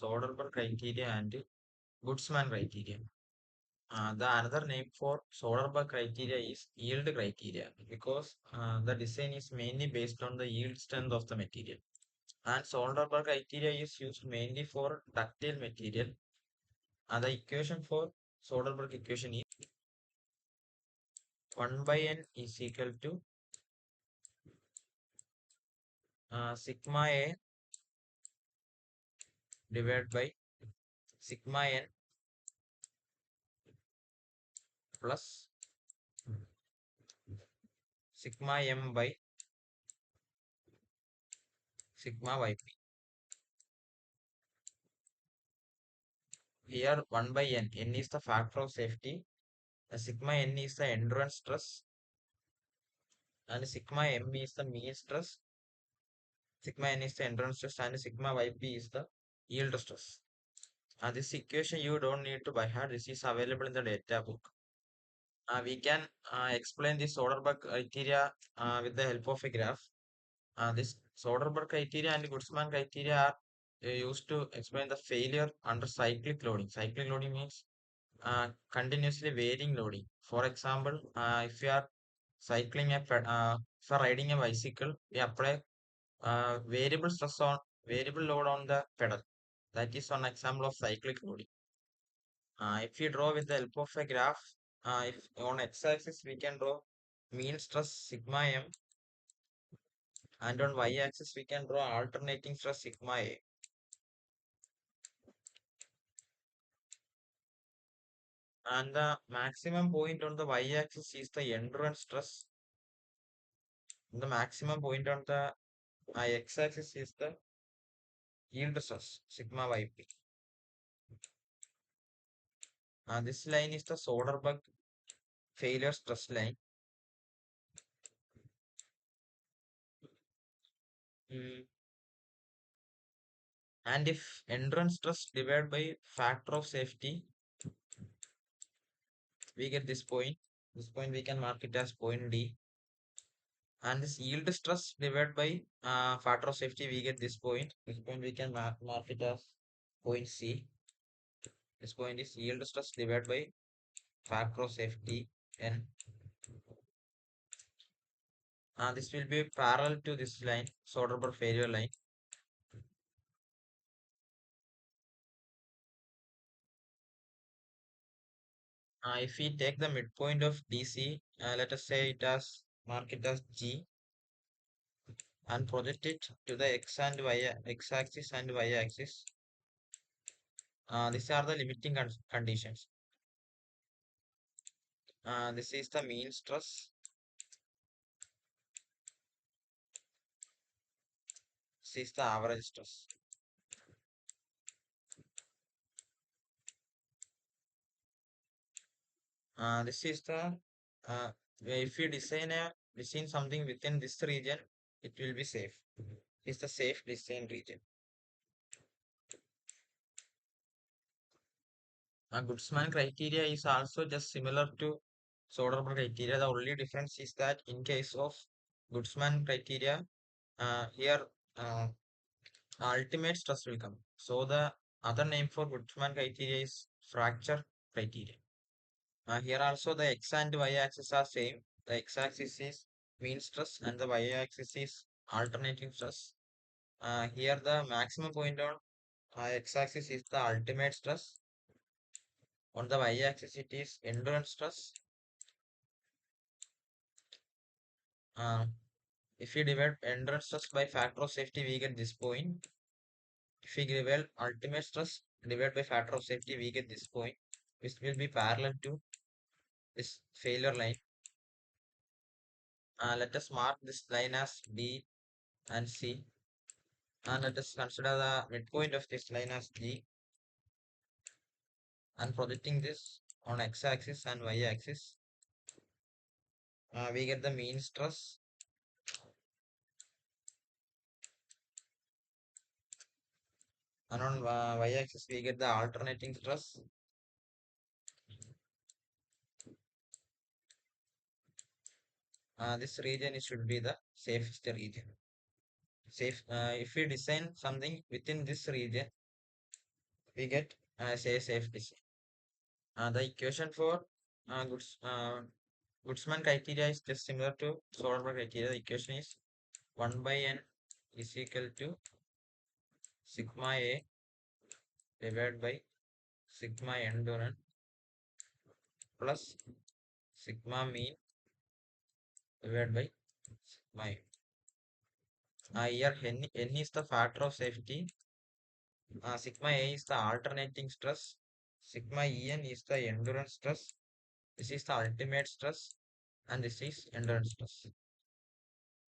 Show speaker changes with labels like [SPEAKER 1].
[SPEAKER 1] Soderberg criteria and Goodman criteria. The another name for Soderberg criteria is yield criteria because the design is mainly based on the yield strength of the material. And Soderberg criteria is used mainly for ductile material. And the equation for Soderberg equation is 1 by n is equal to sigma a divided by sigma n plus sigma m by sigma yp. Here 1 by n is the factor of safety, sigma n is the endurance stress, and sigma m is the mean stress, sigma n is the endurance stress, and sigma yp is the yield stress. And this equation you don't need to by heart, this is available in the data book. We can explain this Soderberg criteria with the help of a graph. This Soderberg criteria and Goodman criteria are used to explain the failure under cyclic loading. Cyclic loading means continuously varying loading. For example, if you are cycling if you are riding a bicycle, we apply variable stress on variable load on the pedal. That is one example of cyclic loading. If you draw with the help of a graph, if on x-axis we can draw mean stress sigma m, and on y-axis we can draw alternating stress sigma a. And the maximum point on the y-axis is the endurance stress. The maximum point on the x-axis is the yield stress sigma yp. This line is the Soderberg failure stress line. Mm, And if endurance stress divided by factor of safety, we get this point. This point we can mark it as point D. And this yield stress divided by factor of safety, we get this point. This point we can mark it as point C. This point is yield stress divided by factor of safety N. This will be parallel to this line, Soderberg failure line. If we take the midpoint of DC, let us say it as mark it as G, and project it to the x axis and y axis. These are the limiting conditions. This is the mean stress. This is the average stress. This is the if you design something within this region, it will be safe. It's the safe design region. Goodsman criteria is also just similar to Soderberg criteria. The only difference is that in case of Goodsman criteria, here ultimate stress will come. So the other name for Goodsman criteria is fracture criteria. Here also the x and y axis are same. The x axis is mean stress and the y axis is alternating stress. Here the maximum point on x axis is the ultimate stress. On the y axis it is endurance stress. Uh, if we divide endurance stress by factor of safety, we get this point. If we divide ultimate stress divided by factor of safety, we get this point, which will be parallel to this failure line. Let us mark this line as D and C. And let us consider the midpoint of this line as G, and projecting this on x-axis and y-axis. We get the mean stress, and on y-axis we get the alternating stress. This region should be the safest region. Safe. If we design something within this region, we get say safety. The equation for Goodsman criteria is just similar to Soderberg criteria. The equation is 1 by n is equal to sigma a divided by sigma endurance plus sigma mean divided by sigma m. Here n is the factor of safety. Sigma a is the alternating stress. Sigma en is the endurance stress. This is the ultimate stress, and this is endurance stress.